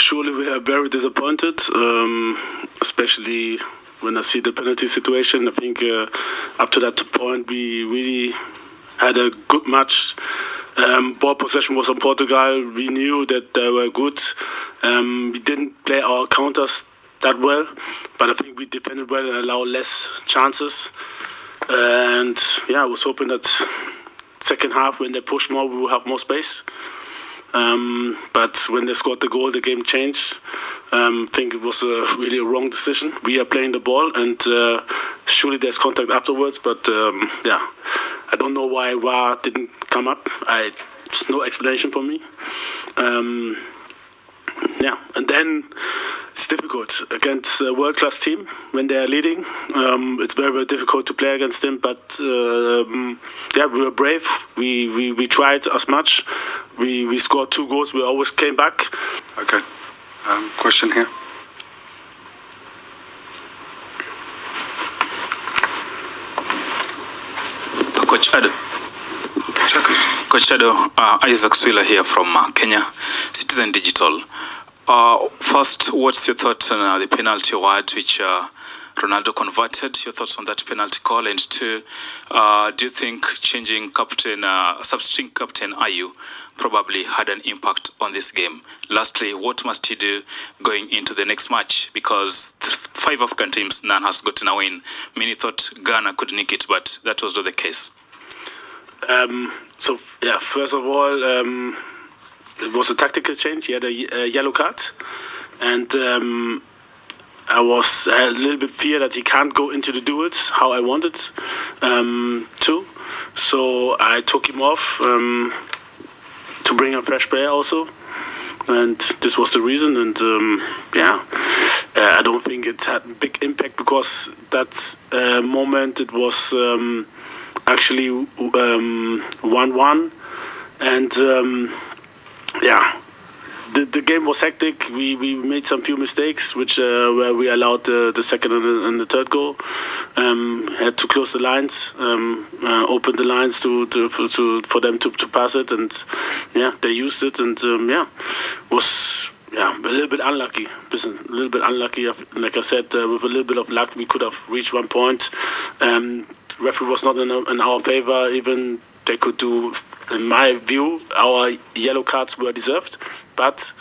surely we are very disappointed, especially when I see the penalty situation. I think up to that point we really had a good match. Ball possession was on Portugal. We knew that they were good. We didn't play our counters that well, but I think we defended well and allowed less chances. And yeah, I was hoping that second half, when they push more, we will have more space. But when they scored the goal, the game changed. I think it was really a wrong decision. We are playing the ball, and surely there's contact afterwards. But yeah, I don't know why VAR didn't come up. There's no explanation for me. Yeah, and then it's difficult against a world-class team when they are leading. It's very, very difficult to play against them. But yeah, we were brave. We tried as much. We scored 2 goals. We always came back. Okay. Question here. Coach Ado. Coach Ado, Isaac Swila here from Kenya, Citizen Digital. First, what's your thought on the penalty award which Ronaldo converted? Your thoughts on that penalty call? And 2, do you think changing captain, substituting captain Ayu probably had an impact on this game? Lastly, what must he do going into the next match? Because 5 African teams, none has gotten a win. Many thought Ghana could nick it, but that was not the case. So yeah, first of all, it was a tactical change. He had a yellow card, and I had a little bit fear that he can't go into the duels how I wanted to. So I took him off to bring a fresh player also, and this was the reason. And yeah, I don't think it had a big impact because that moment it was actually 1-1, and yeah, the game was hectic. We made some few mistakes, which where we allowed the second and the third goal. Had to close the lines, open the lines for them to pass it, and yeah, they used it, and yeah, was a little bit unlucky. Like I said, with a little bit of luck, we could have reached 1 point. Referee was not in our favor. Even they could do, in my view, our yellow cards were deserved. But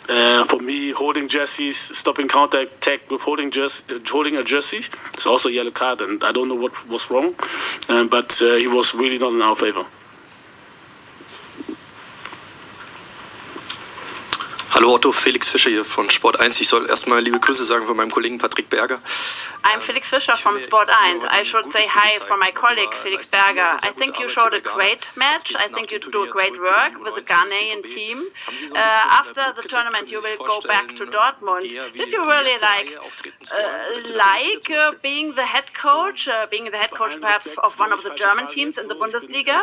for me, holding jerseys, stopping counter attack with holding a jersey is also a yellow card, and I don't know what was wrong. But he was really not in our favor. Hallo Otto, Felix Fischer hier von Sport 1. Ich soll erstmal liebe Grüße sagen von meinem Kollegen Patrick Berger. I'm Felix Fischer from Sport 1. I should say hi from my colleague Felix Berger. I think you showed a great match. I think you do great work with the Ghanaian team. After the tournament, you will go back to Dortmund. Did you really like being the head coach perhaps of one of the German teams in the Bundesliga?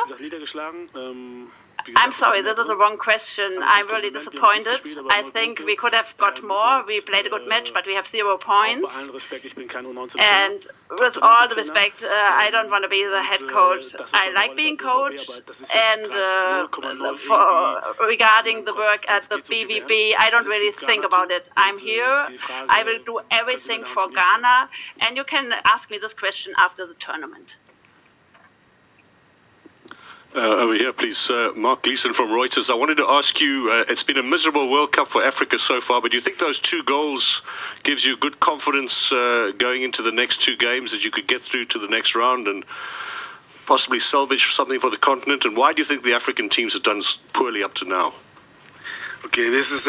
I'm sorry, this is the wrong question. I'm really disappointed. I think we could have got more. We played a good match, but we have 0 points. And with all the respect, I don't want to be the head coach. I like being coached. And regarding the work at the BVB, I don't really think about it. I'm here. I will do everything for Ghana. And you can ask me this question after the tournament. Over here, please. Mark Gleeson from Reuters. I wanted to ask you, it's been a miserable World Cup for Africa so far, but do you think those 2 goals gives you good confidence going into the next 2 games that you could get through to the next round and possibly salvage something for the continent? And why do you think the African teams have done poorly up to now? Okay, this is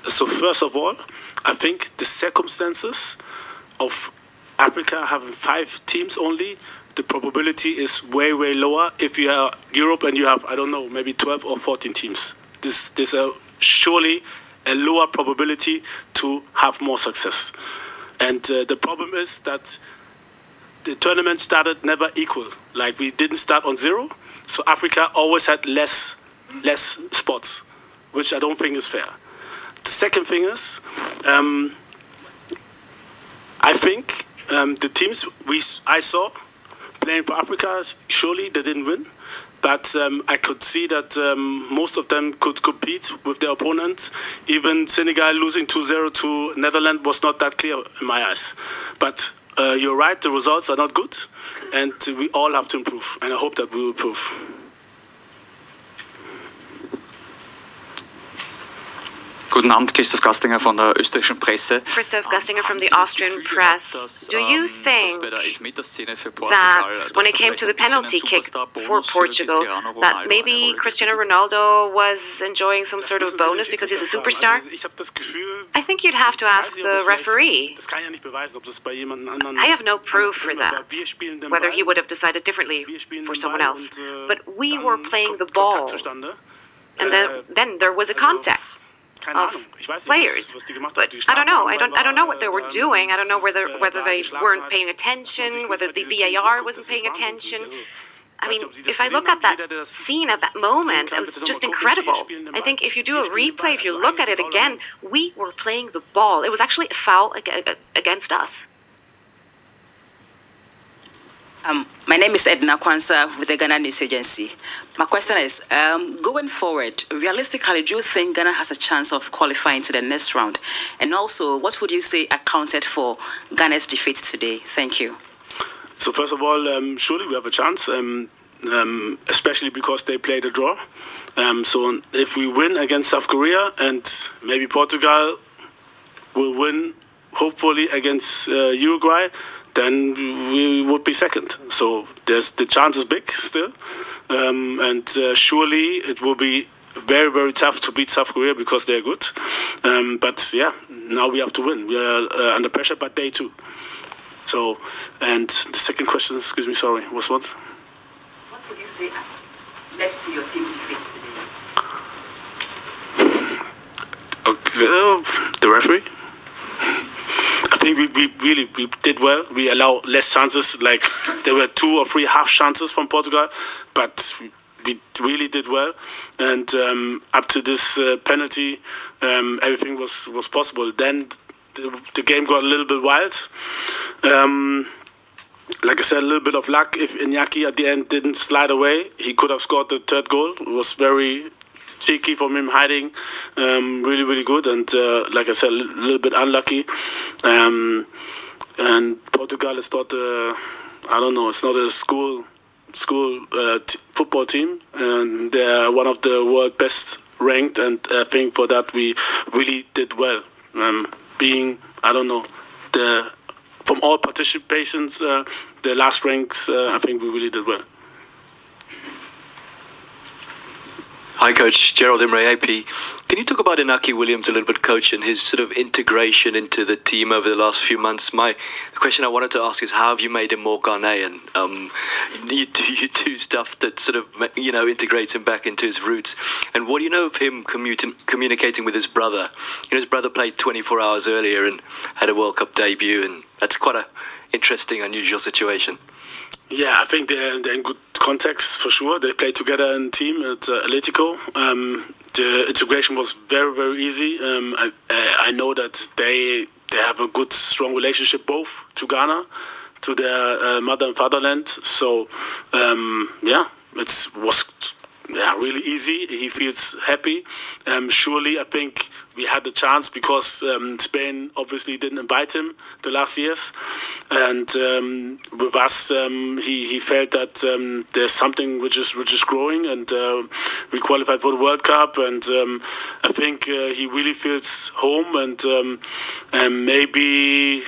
so first of all, I think the circumstances of Africa having 5 teams only, the probability is way, way lower if you are Europe and you have, I don't know, maybe 12 or 14 teams. This is surely a lower probability to have more success. And the problem is that the tournament started never equal. Like, we didn't start on 0, so Africa always had less spots, which I don't think is fair. The second thing is, I think the teams I saw playing for Africa, surely they didn't win. but I could see that most of them could compete with their opponent. Even Senegal losing 2-0 to Netherlands was not that clear in my eyes. But you're right, the results are not good, and we all have to improve, and I hope that we will improve. Guten Abend, Christoph Gastinger von der österreichischen Presse. Christoph Gastinger from the Austrian press. Do you think that when it came to the penalty kick for Portugal, that maybe Cristiano Ronaldo was enjoying some sort of bonus because he's a superstar? I think you'd have to ask the referee. I have no proof for that, whether he would have decided differently for someone else. But we were playing the ball, and then there was a contact of players, but I don't know. I don't know what they were doing. I don't know whether they weren't paying attention, whether the VAR wasn't paying attention. I mean, if I look at that scene at that moment, it was just incredible. I think if you do a replay, if you look at it again, we were playing the ball. It was actually a foul against us. My name is Edna Kwanzaa with the Ghana News Agency. My question is, going forward, realistically, do you think Ghana has a chance of qualifying to the next round? And also, what would you say accounted for Ghana's defeat today? Thank you. So first of all, surely we have a chance, especially because they played a draw. So if we win against South Korea and maybe Portugal will win, hopefully, against Uruguay, then we would be second. So the chance is big still. And surely it will be very, very tough to beat South Korea because they're good. But yeah, now we have to win. We are under pressure, but they too. So, and the second question, excuse me, sorry, was what? What would you say led to your team's defeat today? Okay, the referee. I think we really did well. We allowed less chances. Like there were 2 or 3 half chances from Portugal, but we really did well. And up to this penalty, everything was possible. Then the game got a little bit wild. Like I said, a little bit of luck. If Iñaki at the end didn't slide away, he could have scored the 3rd goal. It was very cheeky from him hiding, really, really good. And like I said, a little bit unlucky. And Portugal is not I don't know, it's not a school football team. And they're one of the world best ranked. And I think for that we really did well. Being, I don't know, from all participations, the last ranks, I think we really did well. Hi, Coach. Gerald Imre AP. Can you talk about Inaki Williams a little bit, Coach, and his sort of integration into the team over the last few months? The question I wanted to ask is, how have you made him more Ghanaian? You do stuff that sort of, integrates him back into his roots. And what do you know of him communicating with his brother? His brother played 24 hours earlier and had a World Cup debut, and that's quite an interesting, unusual situation. Yeah, I think they're in good context for sure. They played together in team at Atletico. The integration was very, very easy. I know that they have a good, strong relationship both to Ghana, to their mother and fatherland. So it was really easy. He feels happy. Surely, I think we had the chance because Spain obviously didn't invite him the last years, and with us, he felt that there's something which is growing, and we qualified for the World Cup, and I think he really feels home, and maybe.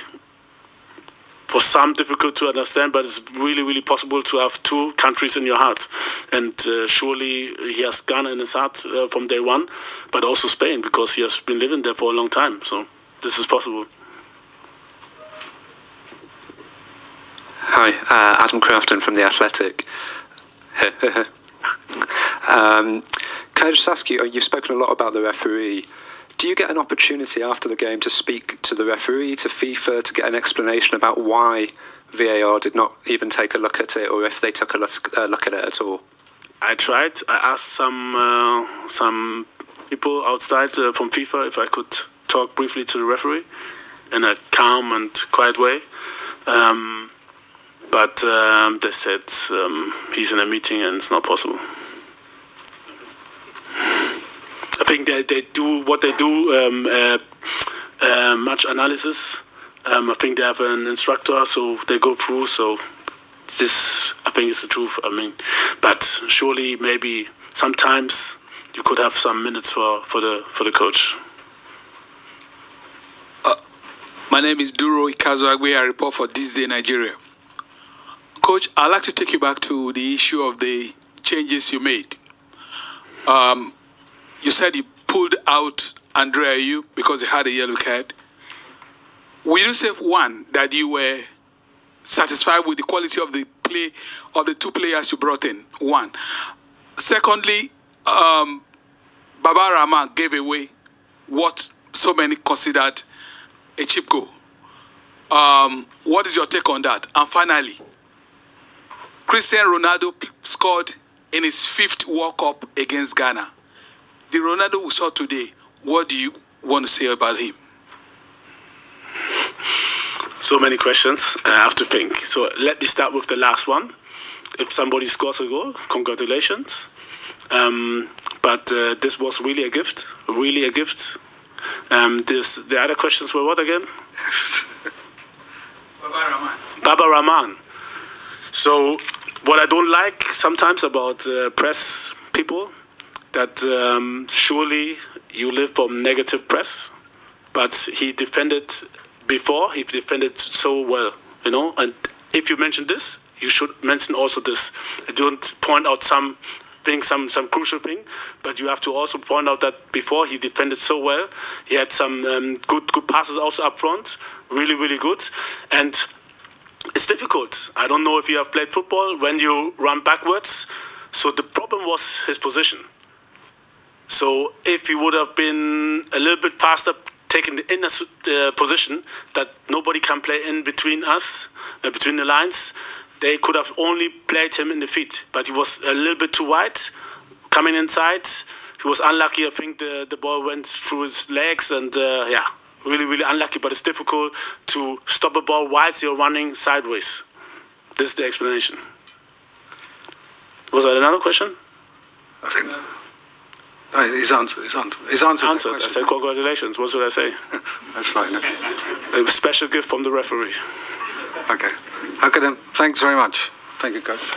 For some, difficult to understand, but it's really, really possible to have 2 countries in your heart. And surely he has Ghana in his heart from day one, but also Spain, because he has been living there for a long time. So this is possible. Hi, Adam Crafton from The Athletic. Can I just ask you, you've spoken a lot about the referee. Do you get an opportunity after the game to speak to the referee, to FIFA, to get an explanation about why VAR did not even take a look at it, or if they took a look at it at all? I tried. I asked some people outside from FIFA if I could talk briefly to the referee in a calm and quiet way. but they said he's in a meeting and it's not possible. I think they do what they do, much analysis. I think they have an instructor, so they go through. So this, I think, is the truth. I mean, but surely maybe sometimes you could have some minutes for the coach. My name is Duro Ikazuagwe. I report for This Day Nigeria. Coach, I'd like to take you back to the issue of the changes you made. You said you pulled out Andrea Ayew because he had a yellow card. Will you say, one, that you were satisfied with the quality of the play of the two players you brought in? One. Secondly, Baba Rahman gave away what so many considered a cheap goal. What is your take on that? And finally, Cristiano Ronaldo scored in his 5th World Cup against Ghana. The Ronaldo we saw today, what do you want to say about him? So many questions. I have to think. So let me start with the last one. If somebody scores a goal, congratulations. But this was really a gift. Really a gift. The other questions were what again? Baba Rahman. So what I don't like sometimes about press people, that surely you live from negative press, but he defended before, he defended so well, you know, and if you mention this, you should mention also this. Don't point out some crucial thing, but you have to also point out that before he defended so well, he had some good passes also up front, really good, and it's difficult. I don't know if you have played football when you run backwards, so the problem was his position. So if he would have been a little bit faster, taking the inner position that nobody can play in between us, between the lines, they could have only played him in the feet. But he was a little bit too wide, coming inside. He was unlucky. I think the ball went through his legs, and yeah, really unlucky. But it's difficult to stop a ball whilst you're running sideways. This is the explanation. Was that another question? I think his answer. I said congratulations. What should I say? That's fine. A special gift from the referee. Okay. Okay then. Thanks very much. Thank you, Coach.